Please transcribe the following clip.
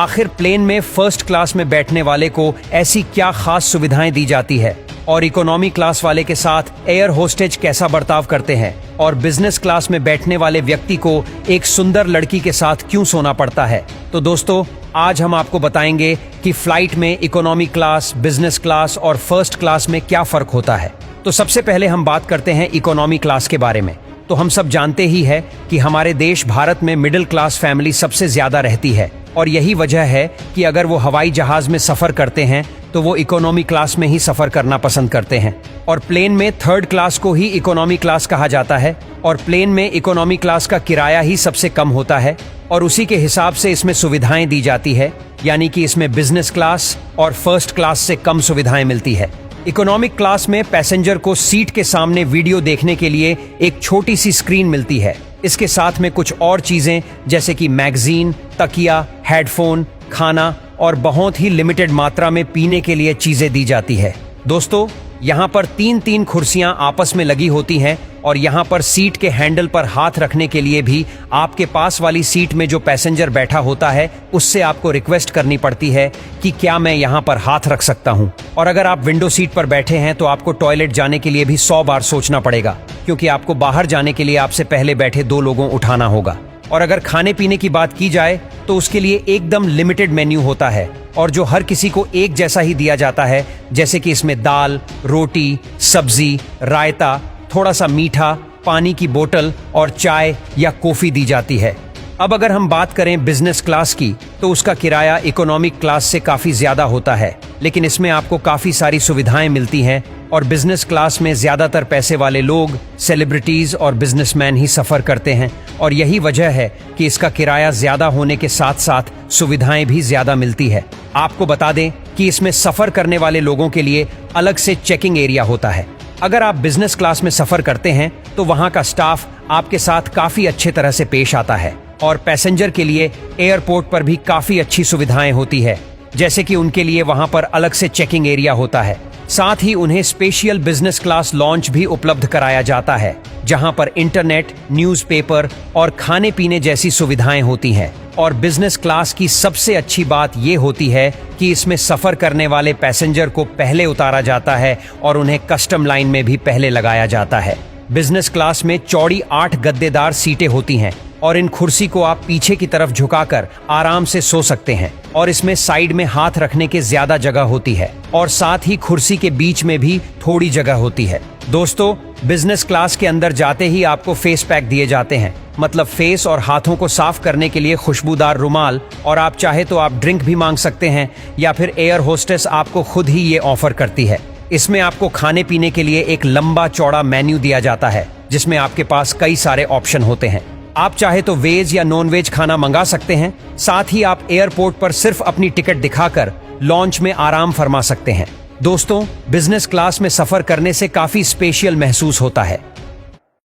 आखिर प्लेन में first class में बैठने वाले को ऐसी क्या खास सुविधाएं दी जाती है और इकोनॉमी क्लास वाले के साथ एयर होस्टेज कैसा बर्ताव करते हैं और बिजनेस क्लास में बैठने वाले व्यक्ति को एक सुंदर लड़की के साथ क्यों सोना पड़ता है। तो दोस्तों, आज हम आपको बताएंगे कि फ्लाइट में इकोनॉमी क्लास, बिजनेस क्लास और फर्स्ट क्लास में क्या फर्क होता है। तो सबसे पहले हम बात करते हैं इकोनॉमी क्लास के बारे में। तो हम सब जानते ही है कि हमारे देश भारत में मिडिल क्लास फैमिली सबसे ज्यादा रहती है और यही वजह है कि अगर वो हवाई जहाज में सफर करते हैं तो वो इकोनॉमी क्लास में ही सफर करना पसंद करते हैं। और प्लेन में थर्ड क्लास को ही इकोनॉमी क्लास कहा जाता है और प्लेन में इकोनॉमी क्लास का किराया ही सबसे कम होता है और उसी के हिसाब से इसमें सुविधाएं दी जाती है, यानी कि इसमें बिजनेस क्लास और फर्स्ट क्लास से कम सुविधाएं मिलती है। इकोनॉमिक क्लास में पैसेंजर को सीट के सामने वीडियो देखने के लिए एक छोटी सी स्क्रीन मिलती है। इसके साथ में कुछ और चीजें जैसे कि मैगजीन, तकिया, हेडफोन, खाना और बहुत ही लिमिटेड मात्रा में पीने के लिए चीजें दी जाती है। दोस्तों, यहाँ पर तीन कुर्सियां आपस में लगी होती हैं और यहाँ पर सीट के हैंडल पर हाथ रखने के लिए भी आपके पास वाली सीट में जो पैसेंजर बैठा होता है उससे आपको रिक्वेस्ट करनी पड़ती है कि क्या मैं यहाँ पर हाथ रख सकता हूँ। और अगर आप विंडो सीट पर बैठे हैं तो आपको टॉयलेट जाने के लिए भी 100 बार सोचना पड़ेगा, क्योंकि आपको बाहर जाने के लिए आपसे पहले बैठे 2 लोगों उठाना होगा। और अगर खाने पीने की बात की जाए तो उसके लिए एकदम लिमिटेड मेन्यू होता है और जो हर किसी को एक जैसा ही दिया जाता है, जैसे कि इसमें दाल, रोटी, सब्जी, रायता, थोड़ा सा मीठा, पानी की बोतल और चाय या कॉफी दी जाती है। अब अगर हम बात करें बिजनेस क्लास की तो उसका किराया इकोनॉमिक क्लास से काफी ज्यादा होता है, लेकिन इसमें आपको काफी सारी सुविधाएं मिलती हैं और बिजनेस क्लास में ज्यादातर पैसे वाले लोग, सेलिब्रिटीज और बिजनेसमैन ही सफर करते हैं और यही वजह है कि इसका किराया ज्यादा होने के साथ साथ सुविधाएं भी ज्यादा मिलती है। आपको बता दें कि इसमें सफर करने वाले लोगों के लिए अलग से चेकिंग एरिया होता है। अगर आप बिजनेस क्लास में सफर करते हैं तो वहां का स्टाफ आपके साथ काफी अच्छे तरह से पेश आता है और पैसेंजर के लिए एयरपोर्ट पर भी काफी अच्छी सुविधाएं होती है, जैसे कि उनके लिए वहां पर अलग से चेकिंग एरिया होता है। साथ ही उन्हें स्पेशल बिजनेस क्लास लॉन्च भी उपलब्ध कराया जाता है, जहां पर इंटरनेट, न्यूज़पेपर और खाने पीने जैसी सुविधाएं होती हैं। और बिजनेस क्लास की सबसे अच्छी बात ये होती है कि इसमें सफर करने वाले पैसेंजर को पहले उतारा जाता है और उन्हें कस्टम लाइन में भी पहले लगाया जाता है। बिजनेस क्लास में चौड़ी 8 गद्देदार सीटें होती हैं और इन कुर्सी को आप पीछे की तरफ झुकाकर आराम से सो सकते हैं और इसमें साइड में हाथ रखने की ज्यादा जगह होती है और साथ ही कुर्सी के बीच में भी थोड़ी जगह होती है। दोस्तों, बिजनेस क्लास के अंदर जाते ही आपको फेस पैक दिए जाते हैं, मतलब फेस और हाथों को साफ करने के लिए खुशबूदार रुमाल, और आप चाहे तो आप ड्रिंक भी मांग सकते हैं या फिर एयर होस्टेस आपको खुद ही ये ऑफर करती है। इसमें आपको खाने पीने के लिए एक लंबा चौड़ा मेन्यू दिया जाता है जिसमें आपके पास कई सारे ऑप्शन होते हैं। आप चाहे तो वेज या नॉन वेज खाना मंगा सकते हैं। साथ ही आप एयरपोर्ट पर सिर्फ अपनी टिकट दिखाकर लॉन्च में आराम फरमा सकते हैं। दोस्तों, बिजनेस क्लास में सफर करने से काफी स्पेशियल महसूस होता है